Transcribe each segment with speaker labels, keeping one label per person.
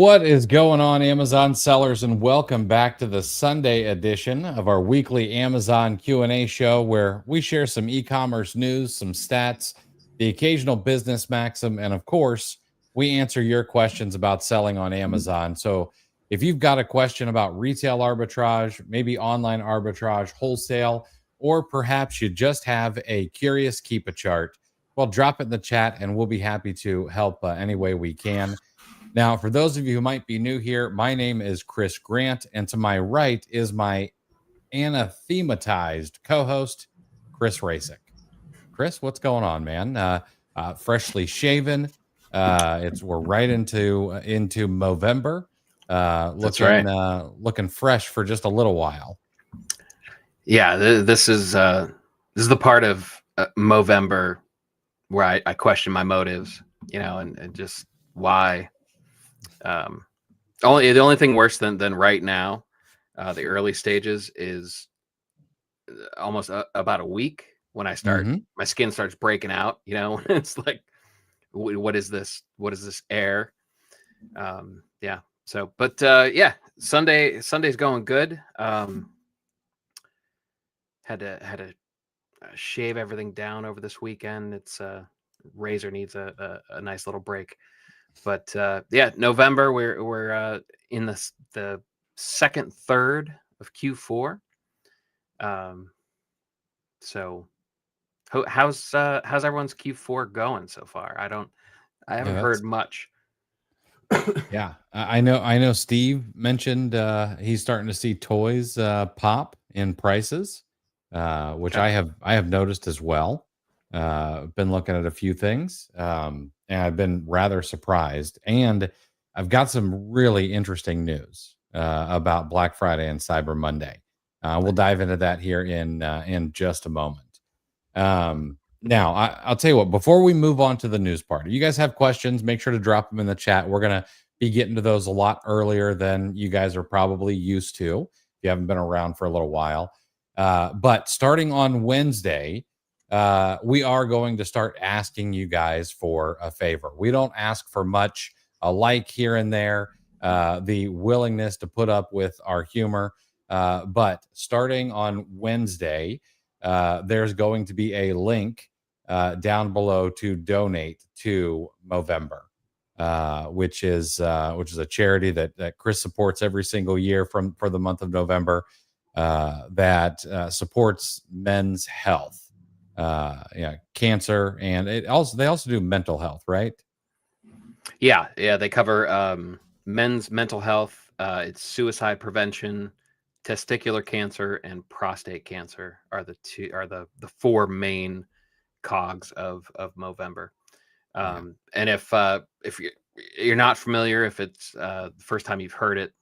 Speaker 1: What is going on, Amazon sellers, and welcome back to the Sunday edition of our weekly Amazon Q&A show, where we share some e-commerce news, some stats, the occasional business maxim, and of course, we answer your questions about selling on Amazon. So if you've got a question about retail arbitrage, maybe online arbitrage, wholesale, or perhaps you just have a curious Keepa chart, well, drop it in the chat and we'll be happy to help any way we can. Now, for those of you who might be new here, my name is Chris Grant, and to my right is my anathematized co-host, Chris Rasick. Chris, what's going on, man? Freshly shaven. We're right into Movember. Looking fresh for just a little while.
Speaker 2: Yeah, this is the part of Movember where I question my motives, and just why. The only thing worse than right now, the early stages, is almost about a week when I start, my skin starts breaking out. It's like, what is this? What is this air? Yeah. So, but yeah, Sunday's going good. Had to shave everything down over this weekend. It's razor needs a nice little break. But yeah, November, we're in the second third of Q4. So how's everyone's Q4 going so far? I haven't heard much.
Speaker 1: Yeah, I know Steve mentioned he's starting to see toys pop in prices, which I have noticed as well. Been looking at a few things, and I've been rather surprised. And I've got some really interesting news about Black Friday and Cyber Monday. We'll dive into that here in just a moment. Now, I'll tell you what, before we move on to the news part, if you guys have questions, make sure to drop them in the chat. We're going to be getting to those a lot earlier than you guys are probably used to if you haven't been around for a little while. But starting on Wednesday, we are going to start asking you guys for a favor. We don't ask for much, a like here and there, the willingness to put up with our humor. But starting on Wednesday, there's going to be a link down below to donate to Movember, which is a charity that Chris supports every single year for the month of November, that supports men's health, cancer, and they also do mental health, right?
Speaker 2: Yeah, they cover men's mental health. It's suicide prevention, testicular cancer, and prostate cancer are the four main cogs of Movember. And if you're not familiar, if it's the first time you've heard it,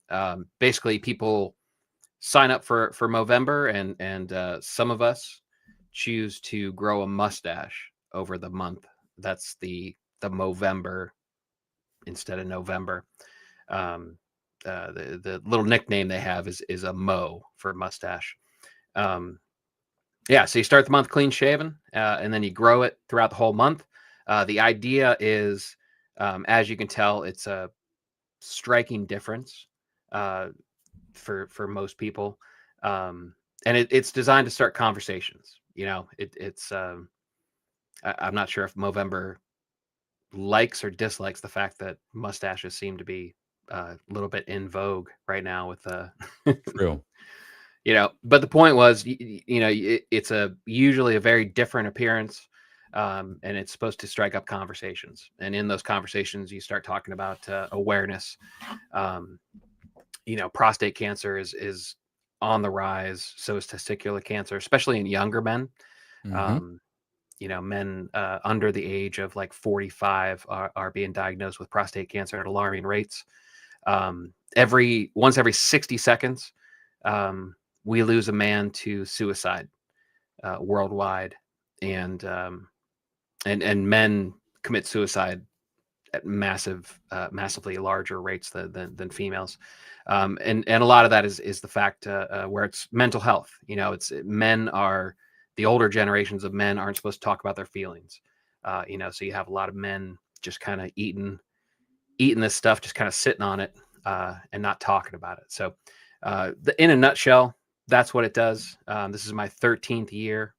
Speaker 2: basically people sign up for Movember, and some of us choose to grow a mustache over the month. That's the Movember instead of November. The little nickname they have is a Mo for mustache. Yeah, so you start the month clean shaven, and then you grow it throughout the whole month. The idea is, as you can tell, it's a striking difference for most people, and it's designed to start conversations. I'm not sure if Movember likes or dislikes the fact that mustaches seem to be a little bit in vogue right now with
Speaker 1: True.
Speaker 2: But the point was, it's usually a very different appearance, and it's supposed to strike up conversations. And in those conversations, you start talking about awareness. Prostate cancer is on the rise. So is testicular cancer, especially in younger men. Men under the age of like 45 are being diagnosed with prostate cancer at alarming rates. Once every 60 seconds, we lose a man to suicide worldwide, and men commit suicide at massively larger rates than females, and a lot of that is the fact where it's mental health. The older generations of men aren't supposed to talk about their feelings, so you have a lot of men just kind of eating eating this stuff, just kind of sitting on it and not talking about it. So in a nutshell, that's what it does. This is my 13th year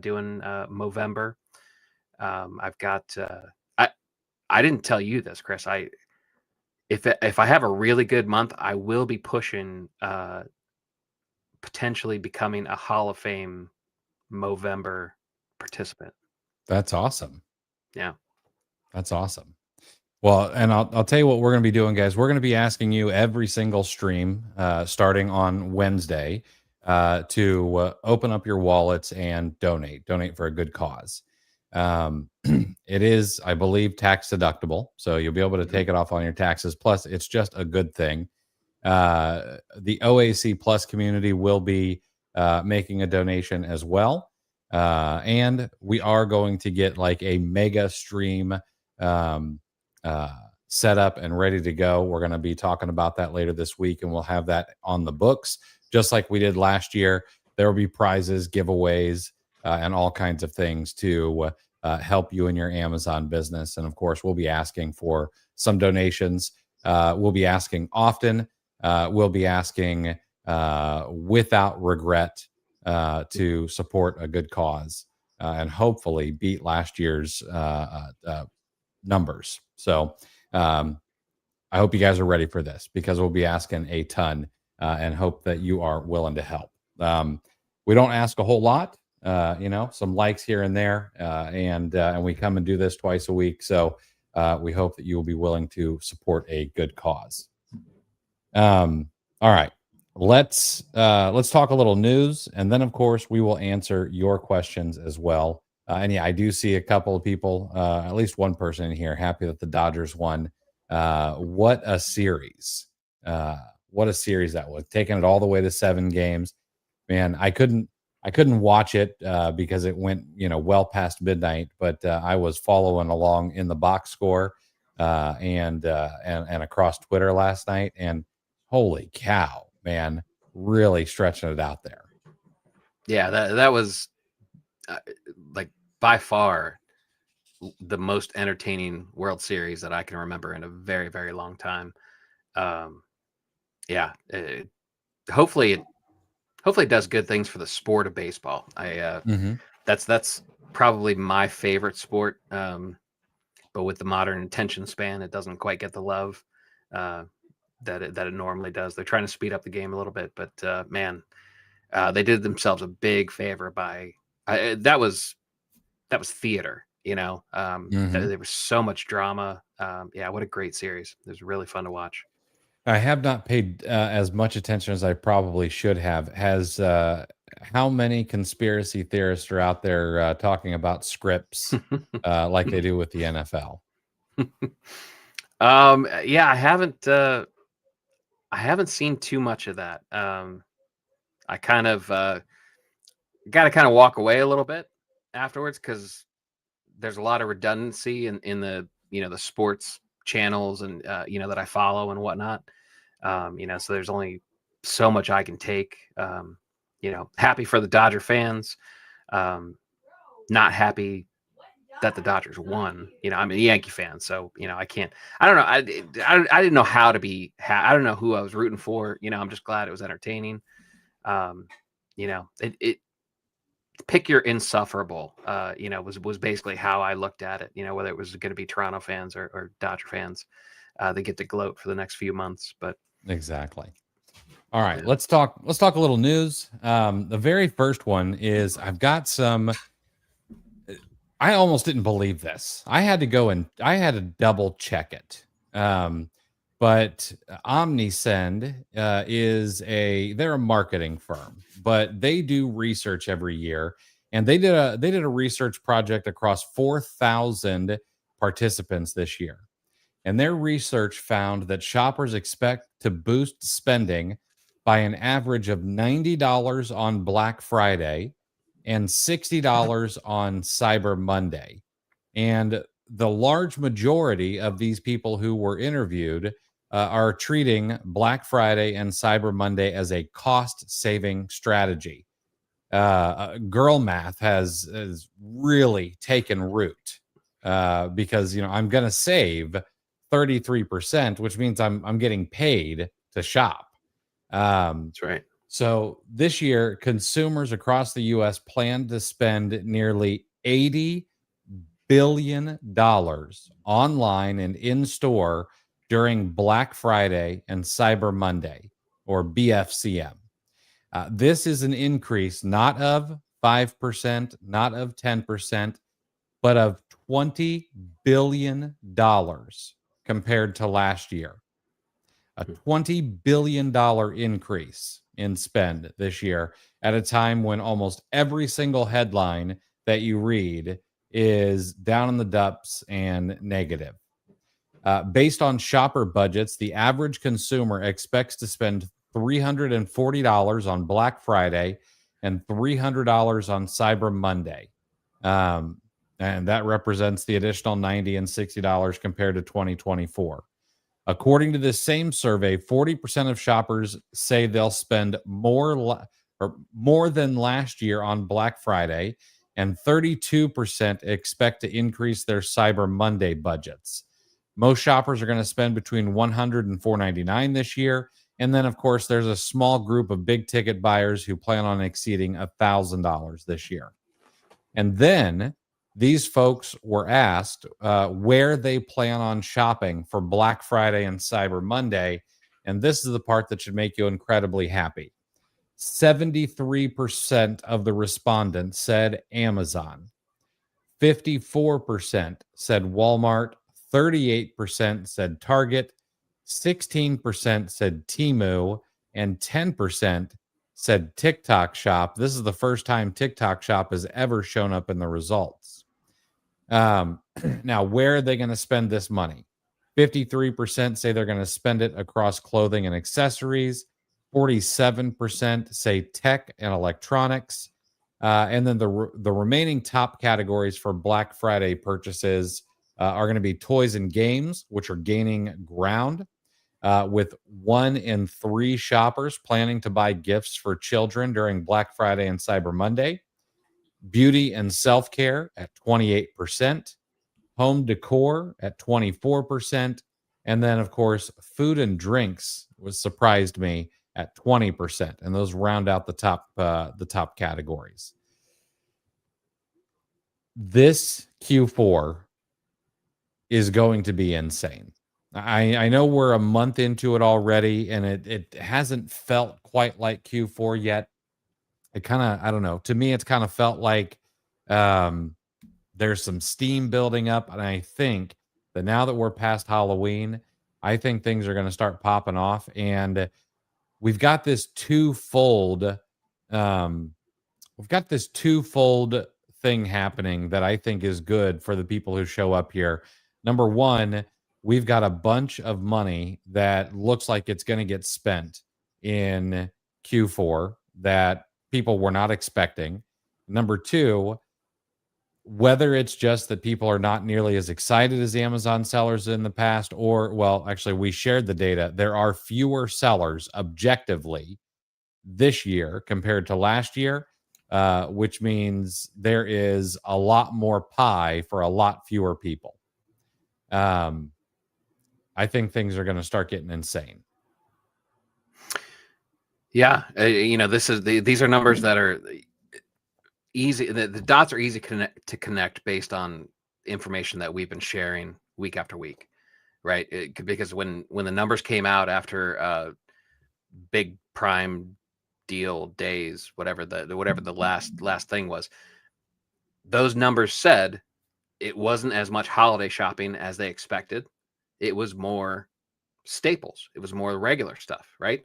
Speaker 2: doing Movember. I've got I didn't tell you this, Chris. If I have a really good month, I will be pushing potentially becoming a Hall of Fame Movember participant.
Speaker 1: That's awesome.
Speaker 2: Yeah.
Speaker 1: That's awesome. Well, and I'll tell you what we're going to be doing, guys. We're going to be asking you every single stream, starting on Wednesday, to open up your wallets and donate for a good cause. It is, I believe, tax deductible, so you'll be able to take it off on your taxes. Plus, it's just a good thing. The OAC Plus community will be making a donation as well, and we are going to get like a mega stream set up and ready to go. We're going to be talking about that later this week, and we'll have that on the books, just like we did last year. There will be prizes, giveaways, and all kinds of things to help you in your Amazon business. And of course, we'll be asking for some donations. We'll be asking often. We'll be asking without regret to support a good cause and hopefully beat last year's numbers. So I hope you guys are ready for this, because we'll be asking a ton and hope that you are willing to help. We don't ask a whole lot, some likes here and there, and we come and do this twice a week. So we hope that you will be willing to support a good cause. All right, let's talk a little news, and then of course we will answer your questions as well. And yeah, I do see a couple of people, at least one person in here, happy that the Dodgers won. What a series! What a series that was, taking it all the way to 7 games. Man, I couldn't watch it because it went well past midnight, but I was following along in the box score and across Twitter last night, and holy cow, man, really stretching it out there.
Speaker 2: Yeah, that was like by far the most entertaining World Series that I can remember in a very, very long time. Hopefully it does good things for the sport of baseball. That's probably my favorite sport. But with the modern attention span, it doesn't quite get the love that it normally does. They're trying to speed up the game a little bit, but man, they did themselves a big favor by that was theater. There was so much drama. What a great series. It was really fun to watch.
Speaker 1: I have not paid as much attention as I probably should have. How many conspiracy theorists are out there talking about scripts like they do with the NFL?
Speaker 2: I haven't seen too much of that. I kind of got to kind of walk away a little bit afterwards, because there's a lot of redundancy in the the sports channels and that I follow and whatnot. So there's only so much I can take. Happy for the Dodger fans. Not happy that the Dodgers won. I'm a Yankee fan, so I can't. I don't know. I didn't know how to be. I don't know who I was rooting for. I'm just glad it was entertaining. It pick your insufferable. Was basically how I looked at it. Whether it was going to be Toronto fans or Dodger fans, they get to gloat for the next few months. But
Speaker 1: exactly. All right, let's talk a little news. The very first one is I've got some. I almost didn't believe this. I had to double check it. But Omnisend they're a marketing firm, but they do research every year, and they did a research project across 4,000 participants this year. And their research found that shoppers expect to boost spending by an average of $90 on Black Friday and $60 on Cyber Monday. And the large majority of these people who were interviewed are treating Black Friday and Cyber Monday as a cost-saving strategy. Girl math has really taken root because I'm going to save 33%, which means I'm getting paid to shop.
Speaker 2: That's right.
Speaker 1: So this year, consumers across the US plan to spend nearly $80 billion online and in store during Black Friday and Cyber Monday, or BFCM. This is an increase not of 5%, not of 10%, but of $20 billion compared to last year. A $20 billion increase in spend this year at a time when almost every single headline that you read is down in the dumps and negative. Based on shopper budgets, the average consumer expects to spend $340 on Black Friday and $300 on Cyber Monday. And that represents the additional $90 and $60 compared to 2024. According to this same survey, 40% of shoppers say they'll spend more than last year on Black Friday, and 32% expect to increase their Cyber Monday budgets. Most shoppers are going to spend between $100 and $499 this year. And then, of course, there's a small group of big ticket buyers who plan on exceeding $1,000 this year. And then these folks were asked where they plan on shopping for Black Friday and Cyber Monday. And this is the part that should make you incredibly happy. 73% of the respondents said Amazon. 54% said Walmart. 38% said Target. 16% said Temu. And 10% said TikTok Shop. This is the first time TikTok Shop has ever shown up in the results. Now, where are they going to spend this money? 53% say they're going to spend it across clothing and accessories. 47% say tech and electronics. And then the remaining top categories for Black Friday purchases are going to be toys and games, which are gaining ground, with 1 in 3 shoppers planning to buy gifts for children during Black Friday and Cyber Monday. Beauty and self-care at 28%, home decor at 24%, and then, of course, food and drinks surprised me at 20%, and those round out the top categories. This Q4 is going to be insane. I know we're a month into it already, and it hasn't felt quite like Q4 yet. It kind of, I don't know. To me, it's kind of felt like there's some steam building up, and I think that now that we're past Halloween, I think things are going to start popping off, and we've got this twofold thing happening that I think is good for the people who show up here. Number one, we've got a bunch of money that looks like it's going to get spent in Q4 that people were not expecting. Number two, whether it's just that people are not nearly as excited as Amazon sellers in the past, or, well, actually, we shared the data. There are fewer sellers objectively this year compared to last year, which means there is a lot more pie for a lot fewer people. I think things are going to start getting insane.
Speaker 2: Yeah, these are numbers that are easy. The dots are easy to connect based on information that we've been sharing week after week, right? Because when the numbers came out after big Prime deal days, whatever the last thing was, those numbers said it wasn't as much holiday shopping as they expected. It was more staples. It was more regular stuff, right?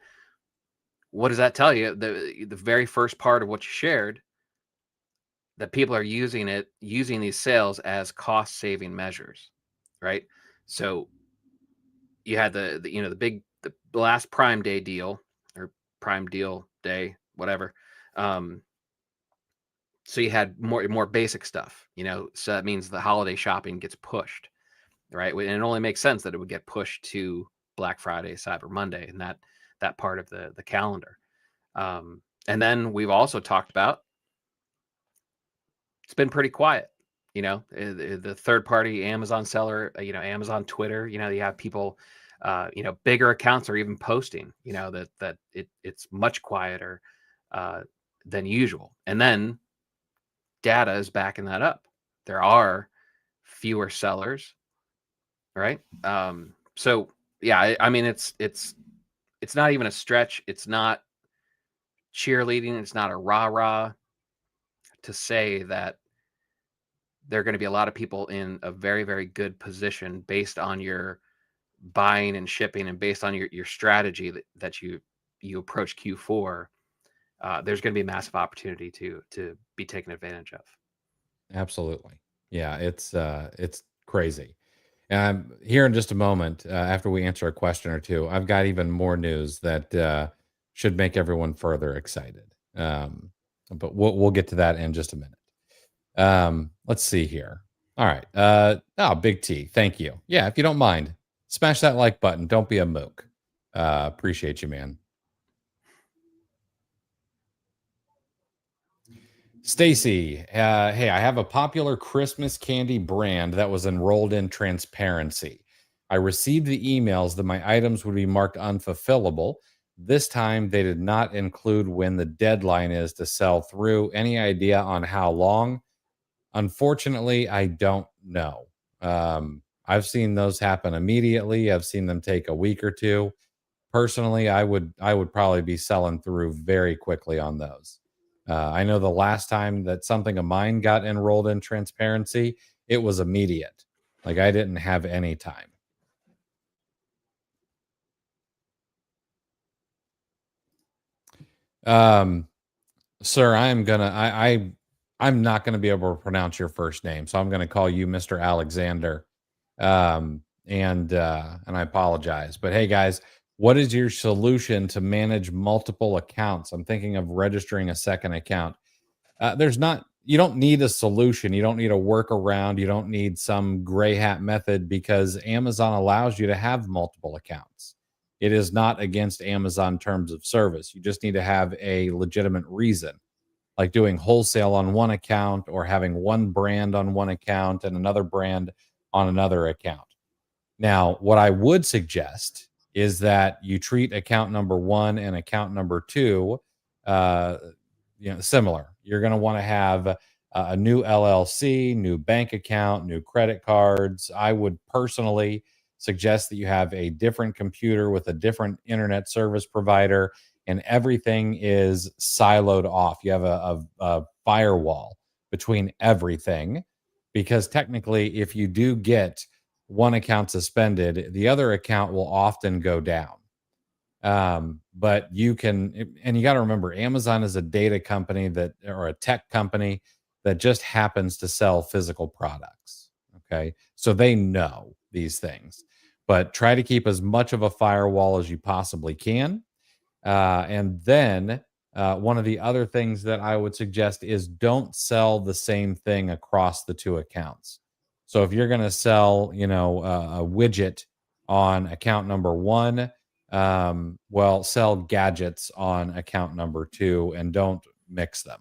Speaker 2: What does that tell you? The very first part of what you shared, that people are using these sales as cost saving measures, right? So you had the last Prime Day deal, or Prime Deal Day, whatever. So you had more basic stuff, so that means the holiday shopping gets pushed, right? And it only makes sense that it would get pushed to Black Friday, Cyber Monday, and that part of the calendar. And then we've also talked about, it's been pretty quiet. the third party Amazon seller, Amazon Twitter, you have people, bigger accounts are even posting, that it's much quieter uh, than usual. And then data is backing that up. There are fewer sellers, right? So yeah, I mean, it's not even a stretch. It's not cheerleading. It's not a rah-rah to say that there are going to be a lot of people in a very, very good position based on your buying and shipping and based on your strategy that you approach Q4. There's going to be a massive opportunity to be taken advantage of.
Speaker 1: Absolutely. Yeah, it's crazy. Here in just a moment, after we answer a question or two, I've got even more news that should make everyone further excited. But we'll get to that in just a minute. Let's see here. All right. Big T, thank you. Yeah, if you don't mind, smash that like button. Don't be a mook. Appreciate you, man. Stacy, hey, I have a popular Christmas candy brand that was enrolled in transparency. I received the emails that my items would be marked unfulfillable. This time, they did not include when the deadline is to sell through. Any idea on how long? Unfortunately, I don't know. I've seen those happen immediately. I've seen them take a week or two. Personally, I would probably be selling through very quickly on those. I know the last time that something of mine got enrolled in transparency, it was immediate. Like I didn't have any time. Um, Sir, I'm not gonna be able to pronounce your first name, so I'm gonna call you Mr. Alexander. And I apologize. But hey guys, what is your solution to manage multiple accounts? I'm thinking of registering a second account. You don't need a solution. You don't need a workaround. You don't need some gray hat method because Amazon allows you to have multiple accounts. It is not against Amazon terms of service. You just need to have a legitimate reason, like doing wholesale on one account or having one brand on one account and another brand on another account. Now, what I would suggest is that you treat account number one and account number two, uh, similar. You're going to want to have a new LLC, new bank account, new credit cards. I would personally suggest that you have a different computer with a different internet service provider, and everything is siloed off. You have a firewall between everything, because technically, if you do get one account suspended, the other account will often go down. But you can, and you got to remember, Amazon is a data company or a tech company that just happens to sell physical products. Okay. So they know these things, but try to keep as much of a firewall as you possibly can. And then one of the other things that I would suggest is don't sell the same thing across the two accounts. So if you're going to sell, a widget on account number one, well, sell gadgets on account number two and don't mix them.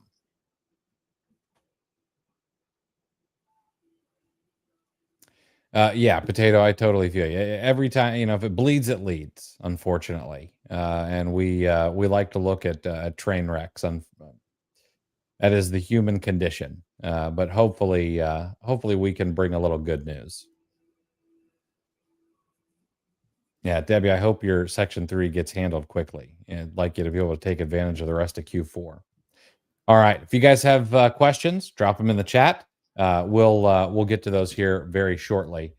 Speaker 1: Yeah, potato. I totally feel you. Every time, if it bleeds, it leads. Unfortunately, and we like to look at train wrecks. That is the human condition. But hopefully, we can bring a little good news. Yeah, Debbie, I hope your Section 3 gets handled quickly. And I'd like you to be able to take advantage of the rest of Q4. All right. If you guys have questions, drop them in the chat. We'll get to those here very shortly.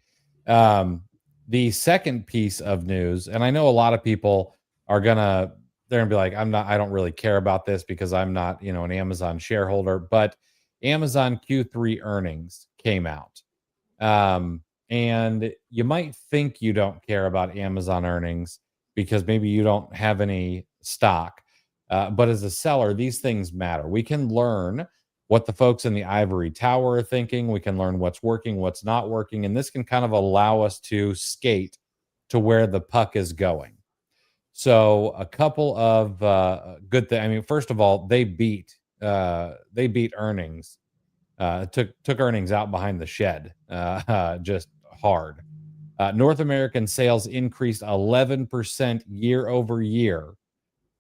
Speaker 1: The second piece of news, and I know a lot of people they're gonna be like, I don't really care about this because I'm not, an Amazon shareholder, but Amazon Q3 earnings came out. And you might think you don't care about Amazon earnings because maybe you don't have any stock. But as a seller, these things matter. We can learn what the folks in the ivory tower are thinking. We can learn what's working, what's not working. And this can kind of allow us to skate to where the puck is going. So a couple of good things. I mean, first of all, they beat earnings took earnings out behind the shed, just hard. North American sales increased 11% year over year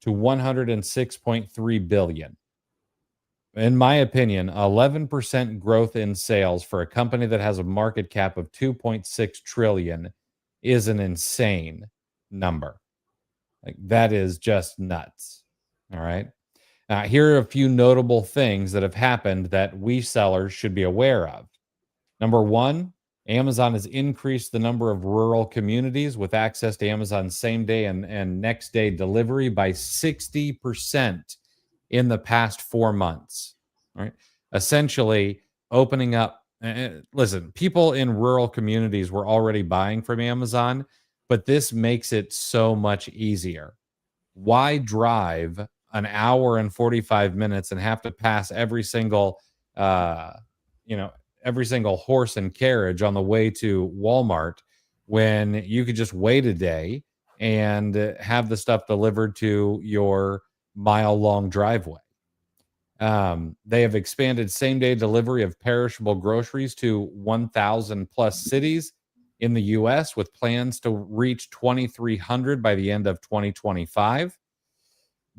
Speaker 1: to 106.3 billion. In my opinion, 11% growth in sales for a company that has a market cap of 2.6 trillion is an insane number. Like, that is just nuts. All right. Here are a few notable things that have happened that we sellers should be aware of. Number one, Amazon has increased the number of rural communities with access to Amazon same day and next day delivery by 60% in the past 4 months. All right. Essentially, opening up. Listen, people in rural communities were already buying from Amazon, but this makes it so much easier. Why drive an hour and 45 minutes and have to pass every single, uh, you know, every single horse and carriage on the way to Walmart when you could just wait a day and have the stuff delivered to your mile-long driveway? They have expanded same-day delivery of perishable groceries to 1,000 plus cities in the U.S., with plans to reach 2,300 by the end of 2025.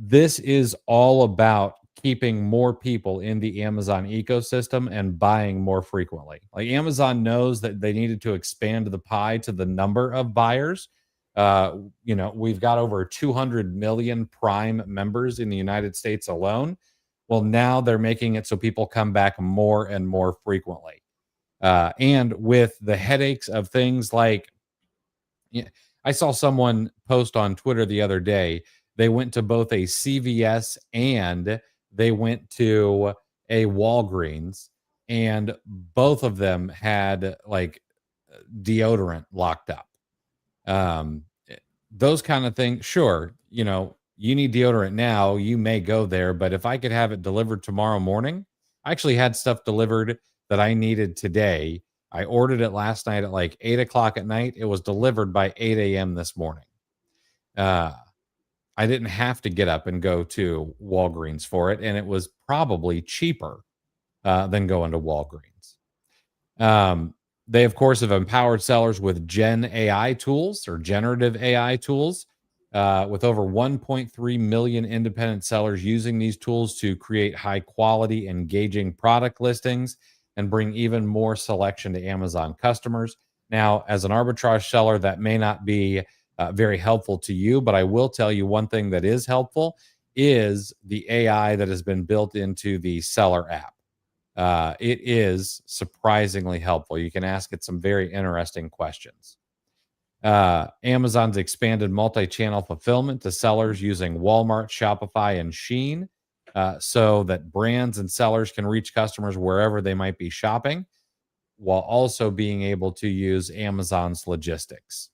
Speaker 1: This is all about keeping more people in the Amazon ecosystem and buying more frequently. Like, Amazon knows that they needed to expand the pie to the number of buyers. We've got over 200 million Prime members in the United States alone. Well, now they're making it so people come back more and more frequently. And with the headaches of things like, yeah, I saw someone post on Twitter the other day. They went to both a CVS and they went to a Walgreens, and both of them had like deodorant locked up. Um, those kind of things. Sure, you need deodorant now. You may go there, but if I could have it delivered tomorrow morning, I actually had stuff delivered that I needed today. I ordered it last night at like 8 o'clock at night. It was delivered by 8 a.m. this morning. I didn't have to get up and go to Walgreens for it, and it was probably cheaper than going to Walgreens. They, of course, have empowered sellers with Gen AI tools or generative AI tools, with over 1.3 million independent sellers using these tools to create high quality, engaging product listings and bring even more selection to Amazon customers. Now, as an arbitrage seller, that may not be very helpful to you, but I will tell you one thing that is helpful is the AI that has been built into the seller app. It is surprisingly helpful. You can ask it some very interesting questions. Amazon's expanded multi-channel fulfillment to sellers using Walmart, Shopify, and Shein, so that brands and sellers can reach customers wherever they might be shopping, while also being able to use Amazon's logistics.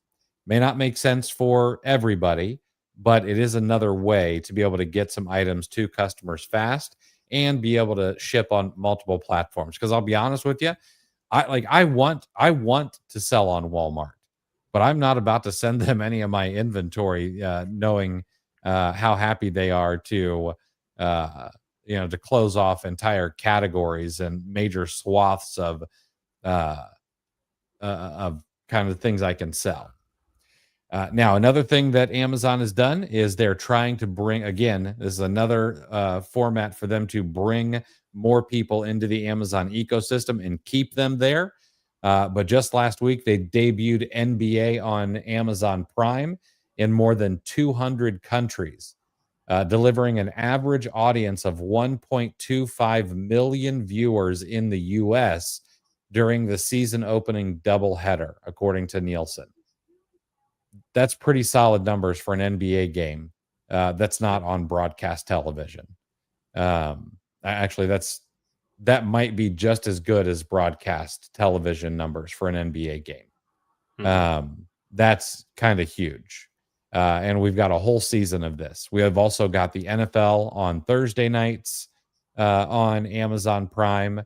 Speaker 1: May not make sense for everybody, but it is another way to be able to get some items to customers fast and be able to ship on multiple platforms. Because I'll be honest with you, I want to sell on Walmart, but I'm not about to send them any of my inventory, knowing how happy they are to to close off entire categories and major swaths of kind of things I can sell. Now, another thing that Amazon has done is they're trying to bring, again, this is another format for them to bring more people into the Amazon ecosystem and keep them there. But just last week, they debuted NBA on Amazon Prime in more than 200 countries, delivering an average audience of 1.25 million viewers in the U.S. during the season opening doubleheader, according to Nielsen. That's pretty solid numbers for an NBA game that's not on broadcast television. Actually, that might be just as good as broadcast television numbers for an NBA game. That's kind of huge. And we've got a whole season of this. We have also got the NFL on Thursday nights on Amazon Prime.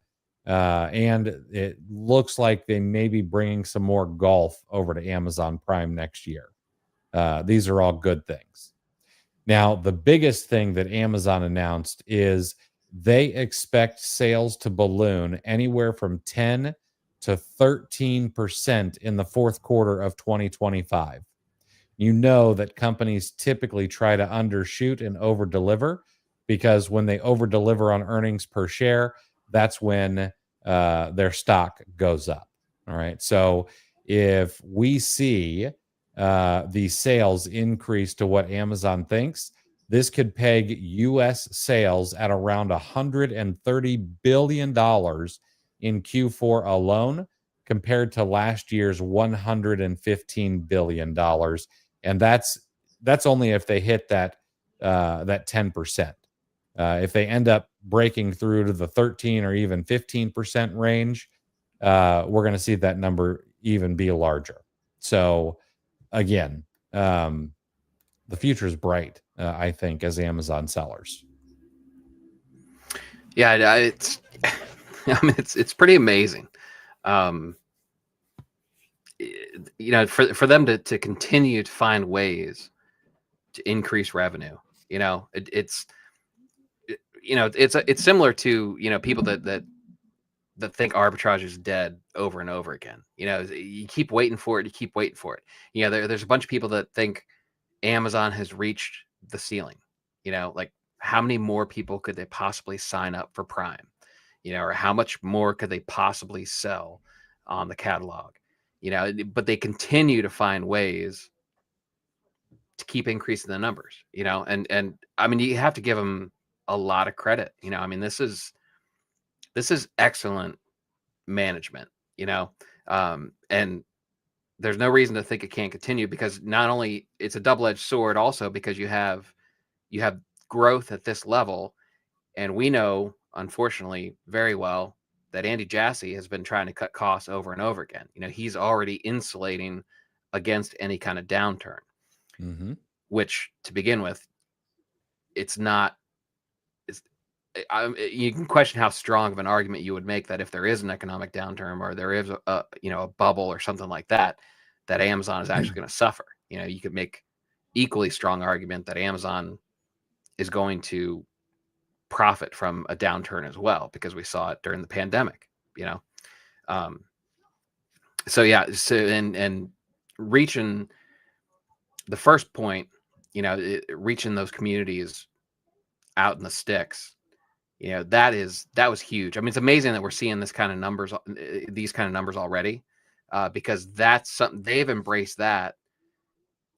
Speaker 1: And it looks like they may be bringing some more golf over to Amazon Prime next year. These are all good things. Now, the biggest thing that Amazon announced is they expect sales to balloon anywhere from 10 to 13% in the fourth quarter of 2025. You know that companies typically try to undershoot and over deliver, because when they over deliver on earnings per share, that's when their stock goes up. All right. So if we see the sales increase to what Amazon thinks, this could peg US sales at around $130 billion in Q4 alone, compared to last year's $115 billion. And that's only if they hit that 10%. If they end up breaking through to the 13 or even 15% range, we're going to see that number even be larger. So again, the future is bright, I think, as Amazon sellers.
Speaker 2: Yeah, it's I mean, it's pretty amazing. For them to continue to find ways to increase revenue. It's similar to people that think arbitrage is dead over and over again. You keep waiting for it. You keep waiting for it. There's a bunch of people that think Amazon has reached the ceiling. Like, how many more people could they possibly sign up for Prime? Or how much more could they possibly sell on the catalog? But they continue to find ways to keep increasing the numbers. And I mean, you have to give them a lot of credit. I mean, this is excellent management. And there's no reason to think it can't continue, because not only it's a double-edged sword, also because you have growth at this level, and we know, unfortunately, very well that Andy Jassy has been trying to cut costs over and over again. He's already insulating against any kind of downturn, which, to begin with, it's not. You can question how strong of an argument you would make that if there is an economic downturn, or there is a bubble or something like that, that Amazon is actually going to suffer. You could make equally strong argument that Amazon is going to profit from a downturn as well, because we saw it during the pandemic. So yeah, and reaching the first point, reaching those communities out in the sticks, that was huge. I mean, it's amazing that we're seeing these kind of numbers already, because that's something they've embraced. That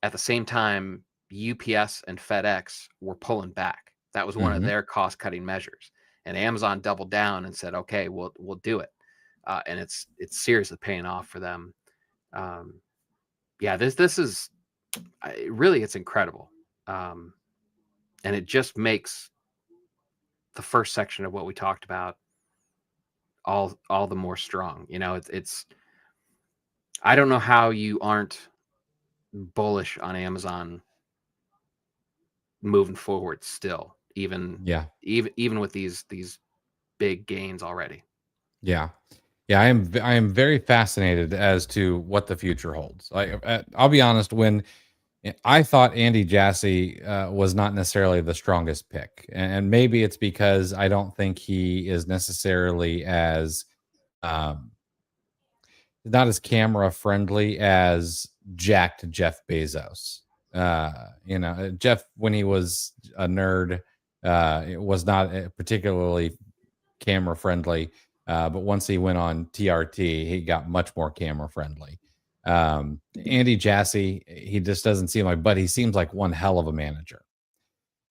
Speaker 2: at the same time, UPS and FedEx were pulling back. That was one of their cost cutting measures, and Amazon doubled down and said, "Okay, we'll do it," and it's seriously paying off for them. Yeah, this is really, it's incredible, and it just makes the first section of what we talked about all the more strong. It's I don't know how you aren't bullish on Amazon moving forward still, even with these big gains already.
Speaker 1: Yeah. I am very fascinated as to what the future holds. I'll be honest, when I thought Andy Jassy was not necessarily the strongest pick, and maybe it's because I don't think he is necessarily as not as camera friendly as jacked Jeff Bezos. Jeff, when he was a nerd, it was not particularly camera friendly. But once he went on TRT, he got much more camera friendly. Andy Jassy, he just doesn't seem like, but he seems like one hell of a manager.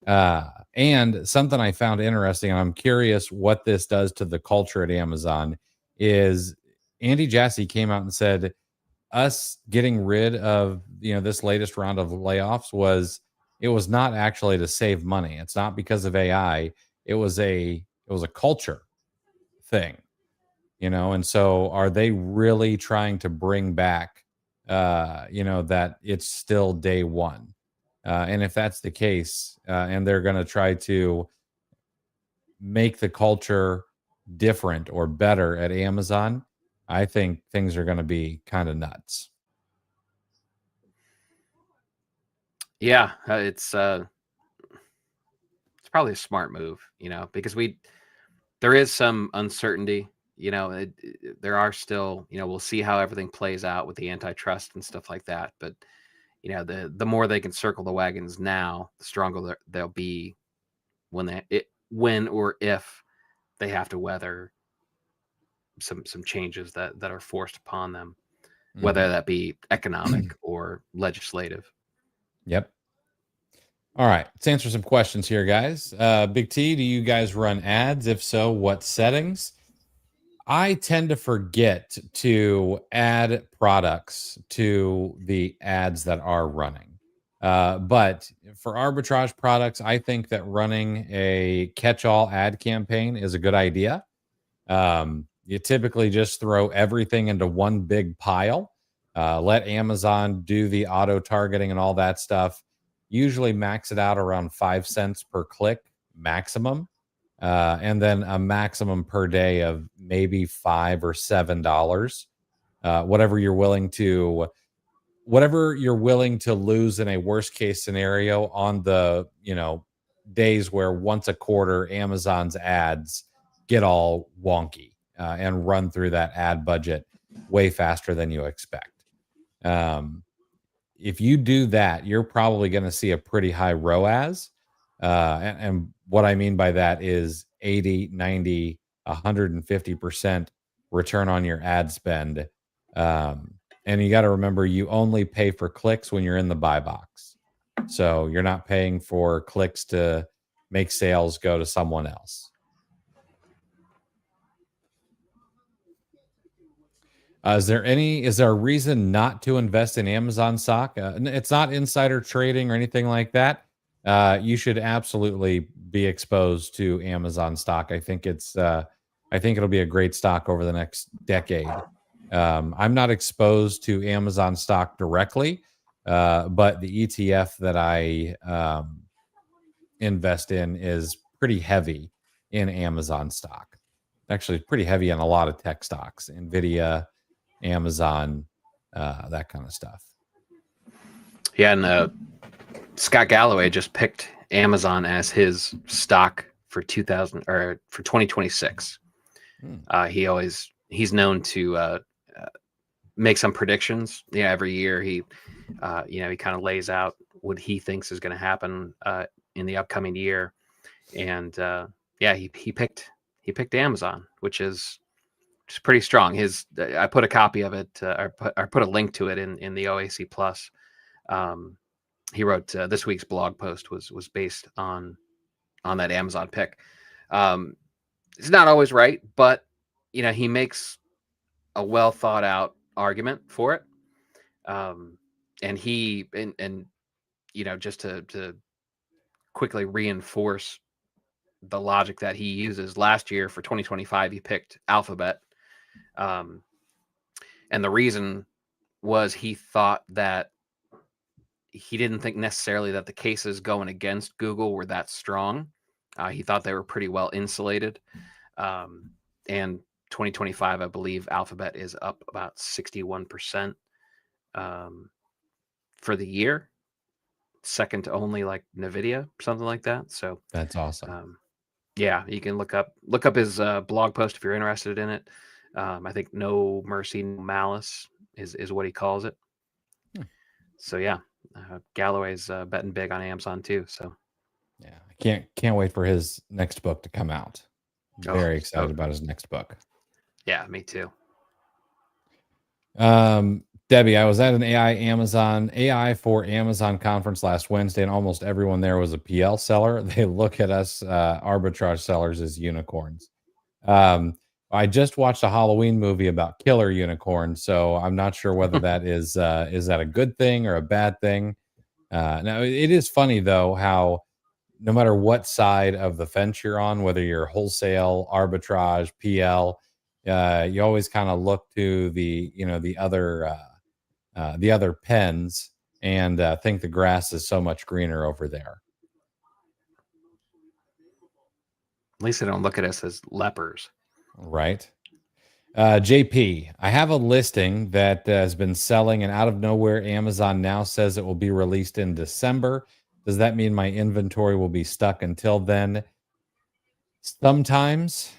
Speaker 1: And something I found interesting, and I'm curious what this does to the culture at Amazon, is Andy Jassy came out and said, us getting rid of this latest round of layoffs was not actually to save money. It's not because of AI. It was a culture thing, and so are they really trying to bring back that it's still day one, and if that's the case, and they're going to try to make the culture different or better at Amazon, I think things are going to be kind of nuts.
Speaker 2: Yeah, it's probably a smart move, because there is some uncertainty. There are still, we'll see how everything plays out with the antitrust and stuff like that. But the more they can circle the wagons now, the stronger they'll be when or if they have to weather some changes that are forced upon them, whether that be economic or legislative.
Speaker 1: Yep. All right, let's answer some questions here, guys. Big T, do you guys run ads? If so, what settings? I tend to forget to add products to the ads that are running. But for arbitrage products, I think that running a catch-all ad campaign is a good idea. You typically just throw everything into one big pile, let Amazon do the auto targeting and all that stuff. Usually max it out around 5 cents per click maximum, and then a maximum per day of maybe $5 or $7. Whatever you're willing to lose in a worst case scenario on the days where once a quarter Amazon's ads get all wonky and run through that ad budget way faster than you expect. If you do that, you're probably going to see a pretty high ROAS. And what I mean by that is 80, 90, 150% return on your ad spend. And you got to remember, you only pay for clicks when you're in the buy box. So you're not paying for clicks to make sales go to someone else. Is there a reason not to invest in Amazon stock? It's not insider trading or anything like that. You should absolutely be exposed to Amazon stock. I think it'll be a great stock over the next decade. I'm not exposed to Amazon stock directly, but the ETF that I invest in is pretty heavy in Amazon stock. Actually, pretty heavy on a lot of tech stocks, Nvidia, Amazon, that kind of stuff.
Speaker 2: Yeah, and Scott Galloway just picked Amazon as his stock for 2026. He's known to make some predictions. Every year he kind of lays out what he thinks is going to happen in the upcoming year, and he picked Amazon, which is pretty strong. I put a copy of it, I put a link to it in the OAC Plus. He wrote this week's blog post was based on that Amazon pick. It's not always right, but he makes a well thought out argument for it. And just to quickly reinforce the logic that he uses, last year for 2025 he picked Alphabet. And the reason was he thought that he didn't think necessarily that the cases going against Google were that strong. He thought they were pretty well insulated. And 2025, I believe Alphabet is up about 61% for the year, second to only like NVIDIA, something like that. So
Speaker 1: that's awesome.
Speaker 2: You can look up his blog post if you're interested in it. I think No Mercy, No Malice is what he calls it. So Galloway's betting big on Amazon too. So
Speaker 1: I can't wait for his next book to come out. Very excited about his next book.
Speaker 2: Yeah, me too.
Speaker 1: Debbie, I was at an AI for Amazon conference last Wednesday, and almost everyone there was a PL seller. They look at us arbitrage sellers as unicorns. I just watched a Halloween movie about killer unicorns, so I'm not sure whether that is that a good thing or a bad thing. Now, it is funny though how no matter what side of the fence you're on, whether you're wholesale, arbitrage, PL, you always kind of look to the other pens and think the grass is so much greener over there.
Speaker 2: At least they don't look at us as lepers.
Speaker 1: Right. JP, I have a listing that has been selling, and out of nowhere, Amazon now says it will be released in December. Does that mean my inventory will be stuck until then? Sometimes.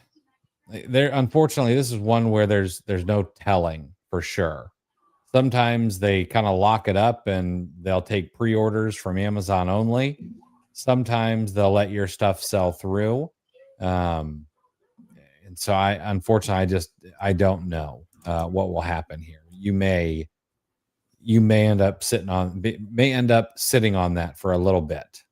Speaker 1: Unfortunately, this is one where there's no telling for sure. Sometimes they kind of lock it up and they'll take pre-orders from Amazon only. Sometimes they'll let your stuff sell through. Um, and so unfortunately, I don't know what will happen here. You may end up sitting on that for a little bit.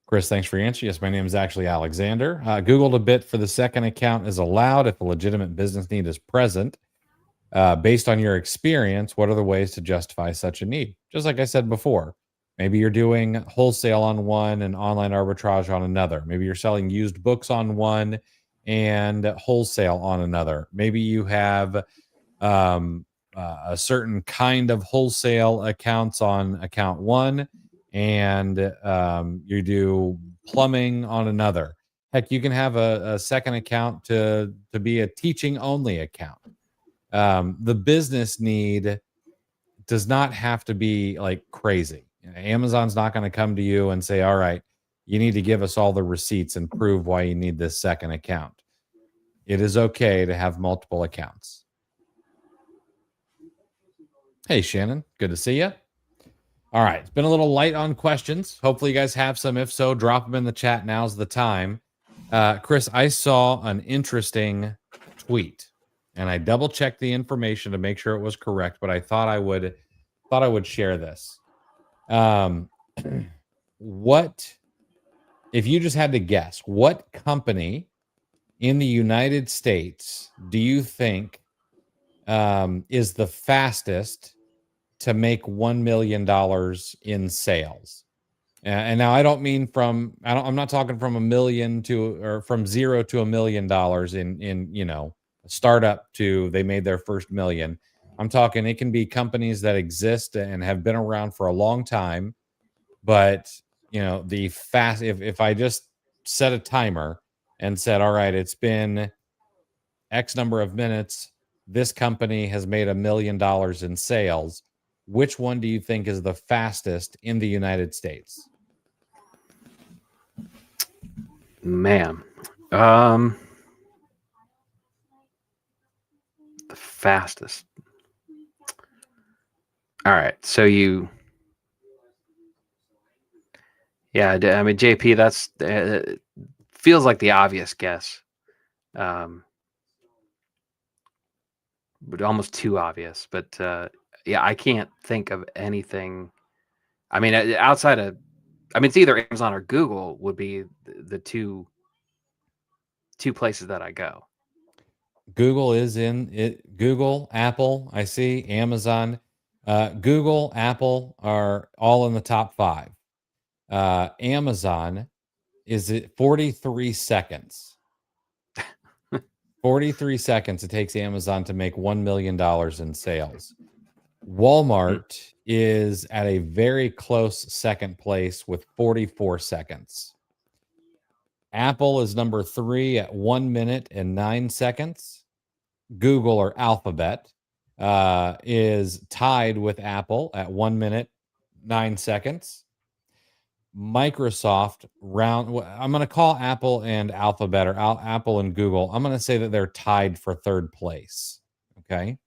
Speaker 1: Chris, thanks for your answer. Yes, my name is actually Alexander. Googled a bit for the second account is allowed if a legitimate business need is present. Based on your experience, what are the ways to justify such a need? Just like I said before, maybe you're doing wholesale on one and online arbitrage on another. Maybe you're selling used books on one and wholesale on another. Maybe you have a certain kind of wholesale accounts on account one, and you do plumbing on another. Heck, you can have a second account to be a teaching only account. The business need does not have to be like crazy. Amazon's not going to come to you and say, all right, you need to give us all the receipts and prove why you need this second account. It is okay to have multiple accounts. Hey, Shannon, good to see you. All right, it's been a little light on questions. Hopefully you guys have some. If so, drop them in the chat. Now's the time. Chris, I saw an interesting tweet and I double checked the information to make sure it was correct, but I thought I would share this. What, if you just had to guess, what company in the United States do you think is the fastest to make $1 million in sales? And now I don't mean I'm not talking from $1 million or from $0 to $1 million in a startup to they made their first $1 million. I'm talking, it can be companies that exist and have been around for a long time, but if I just set a timer and said, all right, it's been X number of minutes, this company has made $1 million in sales. Which one do you think is the fastest in the United States?
Speaker 2: Man, the fastest. All right, so yeah, I mean, JP, that's feels like the obvious guess, but almost too obvious. But yeah, I can't think of anything. I mean, outside of, I mean, it's either Amazon or Google would be the two places that I go.
Speaker 1: Google is in it. Google, Apple, I see, Amazon. Google, Apple are all in the top 5. Amazon is at 43 seconds. 43 seconds it takes Amazon to make $1 million in sales. Walmart is at a very close second place with 44 seconds. Apple is number 3 at 1 minute and 9 seconds. Google, or Alphabet, is tied with Apple at 1 minute, 9 seconds. Microsoft I'm going to call Apple and Alphabet, or Apple and Google, I'm going to say that they're tied for 3rd place. Okay.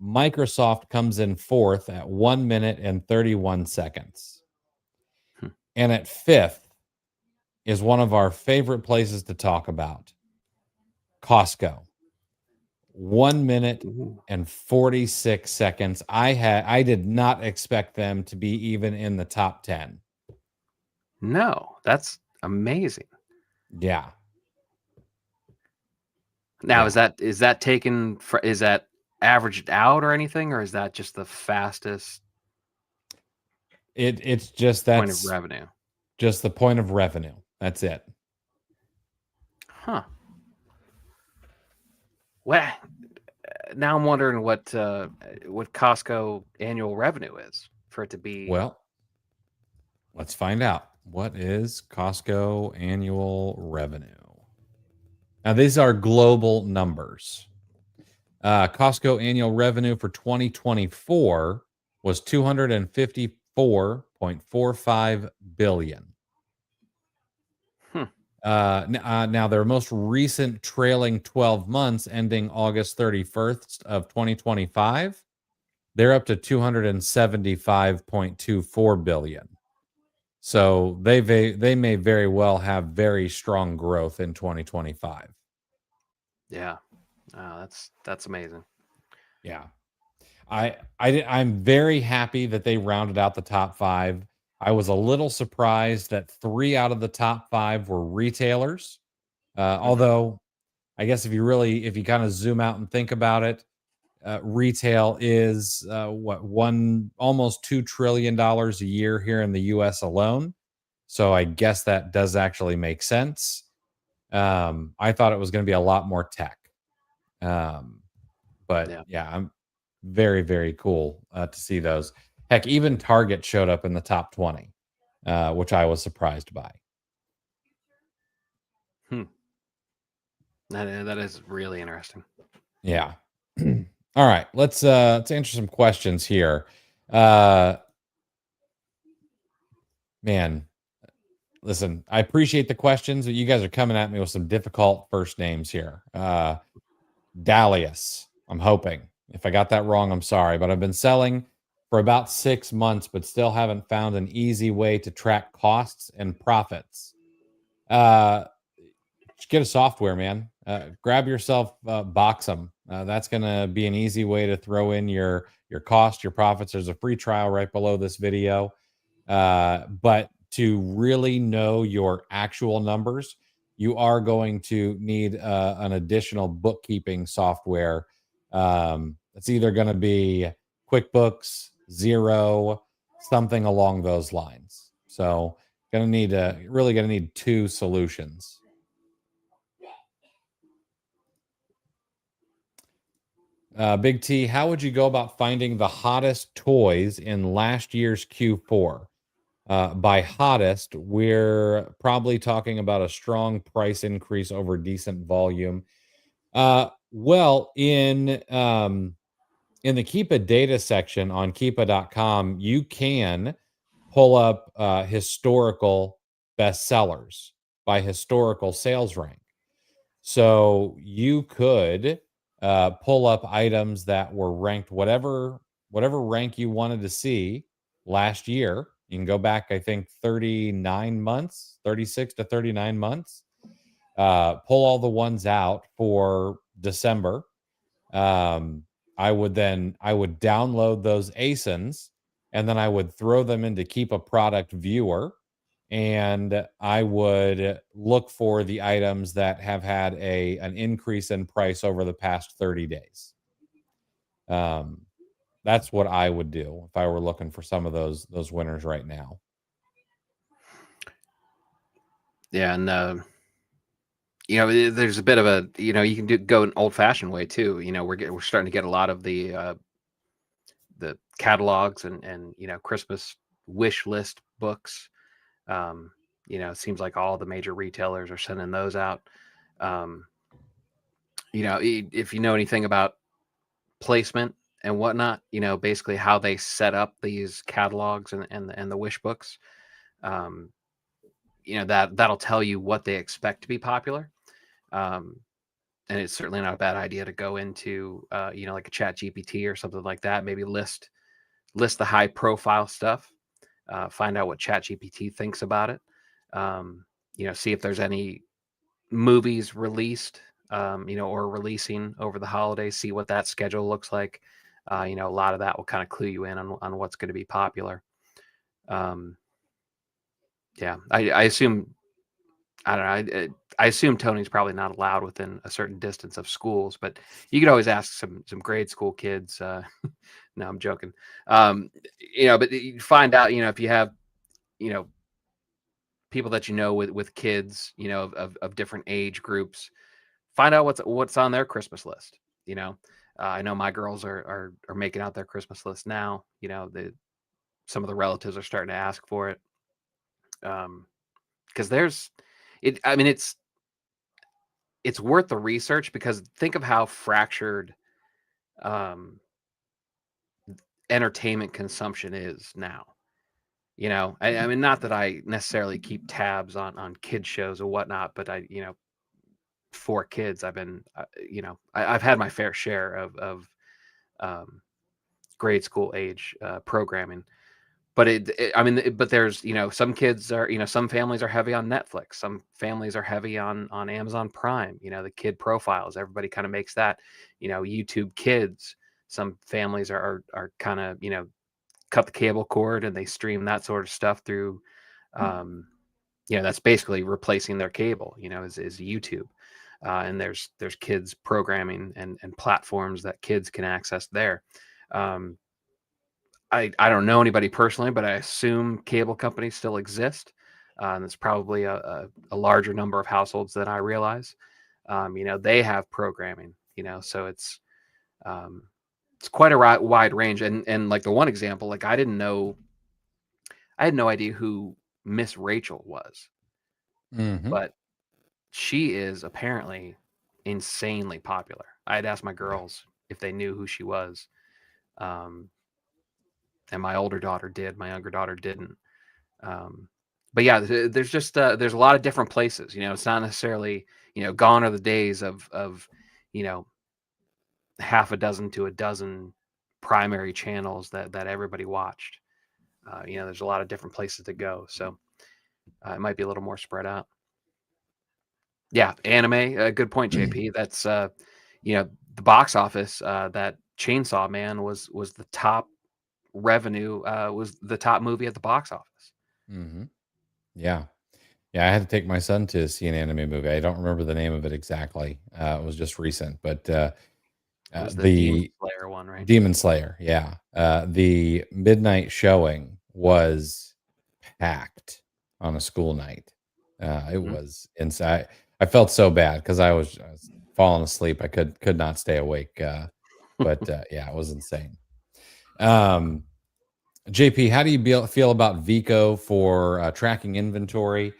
Speaker 1: Microsoft comes in 4th at 1 minute and 31 seconds. And at 5th is one of our favorite places to talk about, Costco. 1 minute and 46 seconds. I did not expect them to be even in the top 10.
Speaker 2: No, that's amazing.
Speaker 1: Yeah.
Speaker 2: Now, is that taken for, is that averaged out or anything, or is that just the fastest?
Speaker 1: It's just that
Speaker 2: point of revenue.
Speaker 1: Just the point of revenue. That's it.
Speaker 2: Huh. Well, now I'm wondering what Costco annual revenue is for it to be.
Speaker 1: Well, let's find out. What is Costco annual revenue? Now, these are global numbers. Costco annual revenue for 2024 was 254.45 billion. Now their most recent trailing 12 months ending August 31st of 2025, they're up to 275.24 billion. So they may very well have very strong growth in 2025.
Speaker 2: Yeah. That's amazing.
Speaker 1: Yeah. I'm very happy that they rounded out the top 5. I was a little surprised that 3 out of the top 5 were retailers.
Speaker 2: Mhm.
Speaker 1: Although I guess if you kind of zoom out and think about it, retail is almost $2 trillion a year here in the U.S. alone. So I guess that does actually make sense. I thought it was going to be a lot more tech, um, but
Speaker 2: Yeah.
Speaker 1: yeah, I'm very very cool to see those. Heck, even Target showed up in the top 20, which I was surprised by.
Speaker 2: Hmm. That is really interesting.
Speaker 1: Yeah. All right, let's answer some questions here. Uh, man, listen, I appreciate the questions, but you guys are coming at me with some difficult first names here. Dalius, I'm hoping. If I got that wrong, I'm sorry, but I've been selling for about 6 months, but still haven't found an easy way to track costs and profits. Uh, just get a software, man. Grab yourself Boxem. That's going to be an easy way to throw in your cost, your profits. There's a free trial right below this video. But to really know your actual numbers, you are going to need an additional bookkeeping software. It's either going to be QuickBooks, Zero, something along those lines. So, really going to need 2 solutions. Big T, how would you go about finding the hottest toys in last year's Q4? By hottest, we're probably talking about a strong price increase over decent volume. Well, in the Keepa data section on Keepa.com, you can pull up historical bestsellers by historical sales rank. So you could pull up items that were ranked whatever rank you wanted to see last year. You can go back, I think, 39 months, 36 to 39 months. Pull all the ones out for December. Um, I would download those ASINs and then I would throw them into Keep a Product Viewer, and I would look for the items that have had an increase in price over the past 30 days. Um, that's what I would do if I were looking for some of those winners right now.
Speaker 2: Yeah, and there's a bit of a you can go an old fashioned way too. We're starting to get a lot of the catalogs and Christmas wish list books. It seems like all the major retailers are sending those out. Um, if you know anything about placement and whatnot, basically how they set up these catalogs and the wish books, um, that'll tell you what they expect to be popular. Um, and it's certainly not a bad idea to go into, like a Chat GPT or something like that. Maybe list the high profile stuff. Find out what Chat GPT thinks about it. See if there's any movies released, or releasing over the holidays. See what that schedule looks like. A lot of that will kind of clue you in on what's going to be popular. Um, yeah, I assume I don't know. I assume Tony's probably not allowed within a certain distance of schools, but you could always ask some grade school kids. No, I'm joking. But you find out, if you have, you know, people that with kids, of different age groups, find out what's on their Christmas list. I know my girls are making out their Christmas list now. Some of the relatives are starting to ask for it. Because there's it. I mean, it's worth the research because think of how fractured um, entertainment consumption is now. I mean, not that I necessarily keep tabs on kid shows or whatnot, but I 4 kids. I've been, I've had my fair share of um, grade school age programming. But I mean, but there's, some kids are, some families are heavy on Netflix. Some families are heavy on Amazon Prime. The kid profiles. Everybody kind of makes that. YouTube Kids. Some families are kind of, cut the cable cord and they stream that sort of stuff through. That's basically replacing their cable. Is YouTube. And there's kids programming and platforms that kids can access there. Um, I don't know anybody personally, but I assume cable companies still exist. And it's probably a larger number of households than I realize. They have programming. So it's quite a wide range. And like the one example, like I had no idea who Miss Rachel was,
Speaker 1: Mm-hmm.
Speaker 2: but she is apparently insanely popular. I had asked my
Speaker 1: Yeah.
Speaker 2: girls if they knew who she was. Um, and my older daughter did, my younger daughter didn't. But yeah, there's just there's a lot of different places. It's not necessarily, gone are the days of you know half a dozen to a dozen primary channels that everybody watched. There's a lot of different places to go, so it might be a little more spread out. Yeah, anime. Good point, JP. That's the box office. That Chainsaw Man was the top revenue. Was the top movie at the box office.
Speaker 1: Mm-hmm. Yeah. Yeah, I had to take my son to see an anime movie. I don't remember the name of it exactly. It was just recent, but
Speaker 2: It was the Demon
Speaker 1: the
Speaker 2: Slayer one, right?
Speaker 1: Demon Slayer, yeah. The midnight showing was packed on a school night. It
Speaker 2: Mhm.
Speaker 1: was inside. I felt so bad because I was falling asleep. I could not stay awake. But yeah, it was insane. Um, JP, how do you feel about Vico for tracking inventory?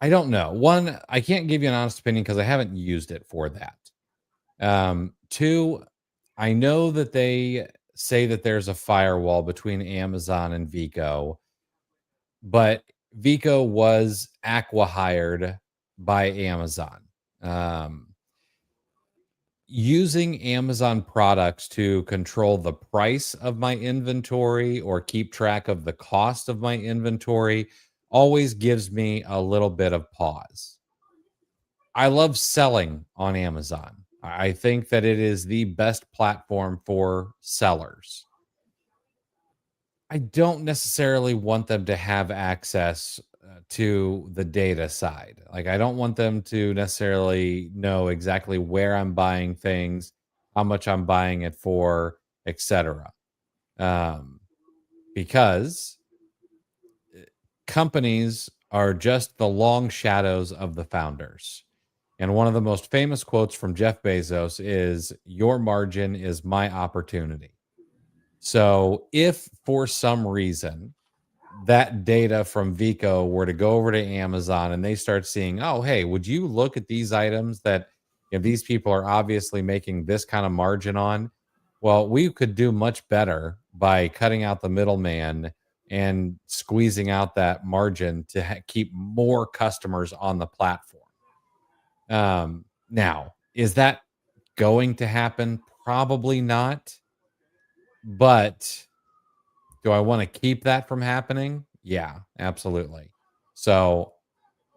Speaker 1: I don't know. One, I can't give you an honest opinion because I haven't used it for that. Two, I know that they say that there's a firewall between Amazon and Vico, but Vico was acqui-hired by Amazon. Um, Using Amazon products to control the price of my inventory or keep track of the cost of my inventory always gives me a little bit of pause. I love selling on Amazon. I think that it is the best platform for sellers. I don't necessarily want them to have access to the data side. Like, I don't want them to necessarily know exactly where I'm buying things, how much I'm buying it for, etc. Um, because companies are just the long shadows of the founders. And one of the most famous quotes from Jeff Bezos is, "Your margin is my opportunity." So if for some reason that data from Vico were to go over to Amazon and they start seeing, oh, hey, would you look at these items that these people are obviously making this kind of margin on? Well, we could do much better by cutting out the middleman and squeezing out that margin to keep more customers on the platform. Now, is that going to happen? Probably not. But do I want to keep that from happening? Yeah, absolutely. So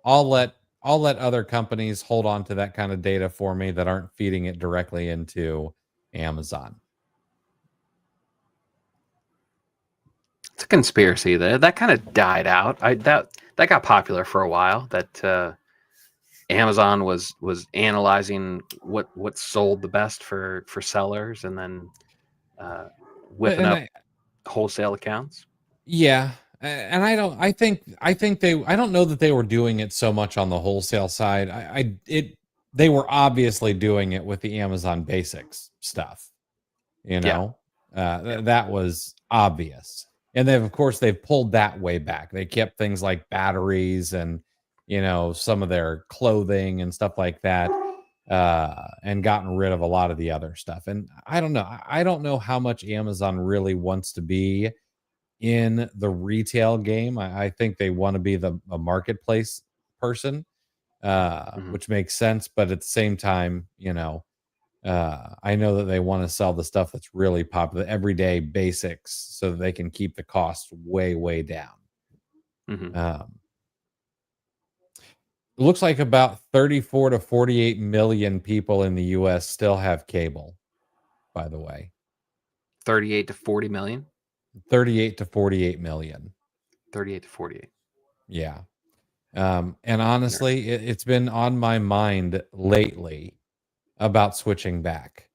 Speaker 1: I'll let I'll let other companies hold on to that kind of data for me that aren't feeding it directly into Amazon.
Speaker 2: It's a conspiracy that kind of died out. That got popular for a while. That Amazon was analyzing what sold the best for sellers, and then uh, whipping
Speaker 1: And
Speaker 2: up
Speaker 1: I,
Speaker 2: wholesale accounts.
Speaker 1: yeah, and I think I don't know that they were doing it so much on the wholesale side. They were obviously doing it with the Amazon Basics stuff. You
Speaker 2: Yeah,
Speaker 1: know,
Speaker 2: yeah.
Speaker 1: that was obvious. And then, of course, they've pulled that way back. They kept things like batteries and some of their clothing and stuff like that. and gotten rid of a lot of the other stuff. And I don't know. I don't know how much Amazon really wants to be in the retail game. I think they want to be a marketplace person,
Speaker 2: Hmm.
Speaker 1: which makes sense. But at the same time, I know that they want to sell the stuff that's really popular, everyday basics, so that they can keep the costs way, way down.
Speaker 2: Hmm.
Speaker 1: Um, it looks like about 34 to 48 million people in the US still have cable, by the way.
Speaker 2: 38 to 40 million.
Speaker 1: 38 to 48 million.
Speaker 2: 38 to 48.
Speaker 1: Yeah. And honestly, it's been on my mind lately about switching back.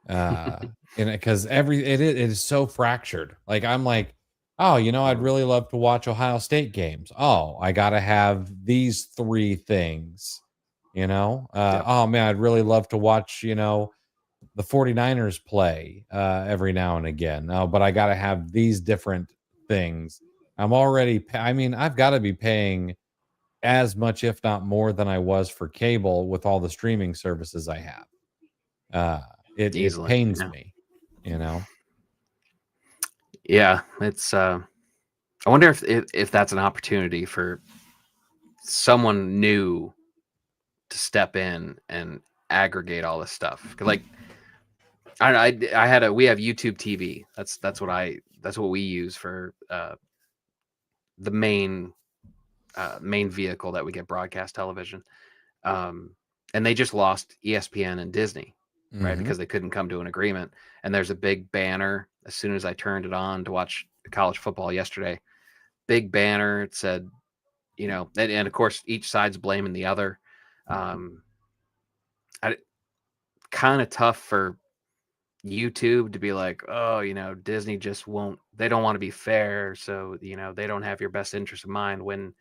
Speaker 1: Because it is so fractured. Like I'm like, oh, I'd
Speaker 2: Mhm.
Speaker 1: really love to watch Ohio State games. Oh, I gotta have these three things.
Speaker 2: Yep.
Speaker 1: Oh man, I'd really love to watch, the 49ers play every now and again. Oh, but I gotta have these different things. I mean, I've got to be paying as much, if not more, than I was for cable with all the streaming services I have. It
Speaker 2: Easily.
Speaker 1: pains
Speaker 2: Yeah.
Speaker 1: me, you know.
Speaker 2: Yeah. It's. I wonder if that's an opportunity for someone new to step in and aggregate all this stuff. 'Cause, like, we have YouTube TV. That's what we use for the main vehicle that we get broadcast television. Um, and they just lost ESPN and Disney, right?
Speaker 1: Hmm.
Speaker 2: Because they couldn't come to an agreement. And there's a big banner as soon as I turned it on to watch college football yesterday. Big banner. It said, and of course each side's blaming the other. Um, Kind of tough for YouTube to be like, oh, Disney just won't. They don't want to be fair, so they don't have your best interest in mind. When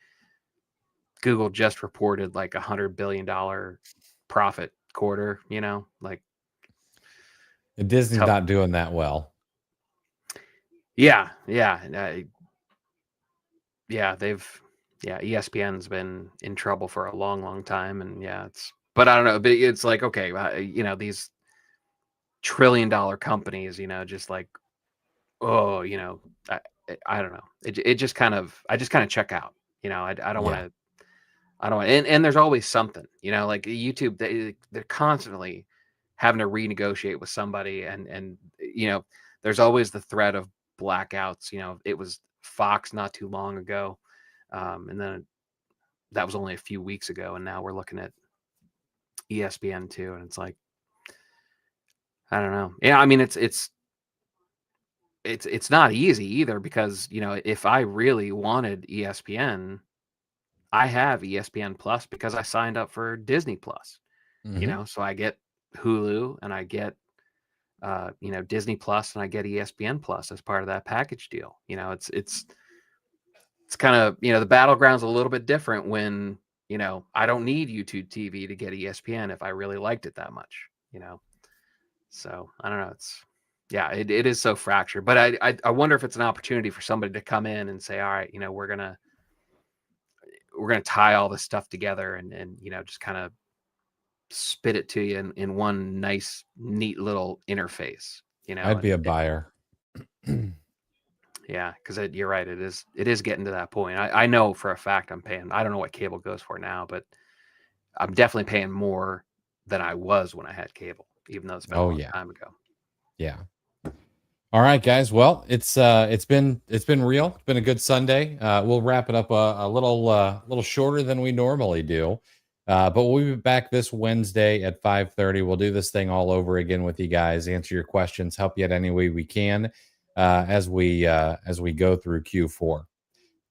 Speaker 2: Google just reported like $100 billion profit quarter, like
Speaker 1: And Disney's
Speaker 2: tough.
Speaker 1: not doing that well.
Speaker 2: Yeah, yeah, yeah. ESPN's been in trouble for a long, long time, and but I don't know. But it's like, okay, these $1 trillion companies, just like, oh, I, I don't know. It just kind of, I just kind of check out. I don't want
Speaker 1: Yeah.
Speaker 2: to. I don't. And there's always something. Like YouTube, they're constantly having to renegotiate with somebody, and there's always the threat of blackouts. It was Fox not too long ago, and then that was only a few weeks ago, and now we're looking at ESPN too, and it's like, I don't know. Yeah, I mean, it's not easy either, because if I really wanted ESPN, I have ESPN Plus because I signed up for Disney Plus.
Speaker 1: Hmm.
Speaker 2: So I get Hulu and I get Disney Plus and I get ESPN Plus as part of that package deal. It's kind of, the battleground's a little bit different when I don't need YouTube TV to get ESPN if I really liked it that much. So I don't know. It is so fractured, but I wonder if it's an opportunity for somebody to come in and say, all right, we're gonna tie all this stuff together, and just kind of spit it to you in one nice, neat little interface.
Speaker 1: I'd be
Speaker 2: And
Speaker 1: a buyer.
Speaker 2: yeah, because you're right. It is getting to that point. I know for a fact I'm paying. I don't know what cable goes for now, but I'm definitely paying more than I was when I had cable, even though it's been a
Speaker 1: Oh
Speaker 2: long
Speaker 1: yeah.
Speaker 2: time ago.
Speaker 1: Yeah. All right, guys. Well, it's been real. It's been a good Sunday. We'll wrap it up a little shorter than we normally do, but we'll be back this Wednesday at 5:30. We'll do this thing all over again with you guys. Answer your questions, help you out any way we can as we go through Q4.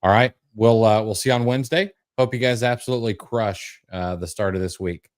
Speaker 1: All right, we'll see you on Wednesday. Hope you guys absolutely crush the start of this week.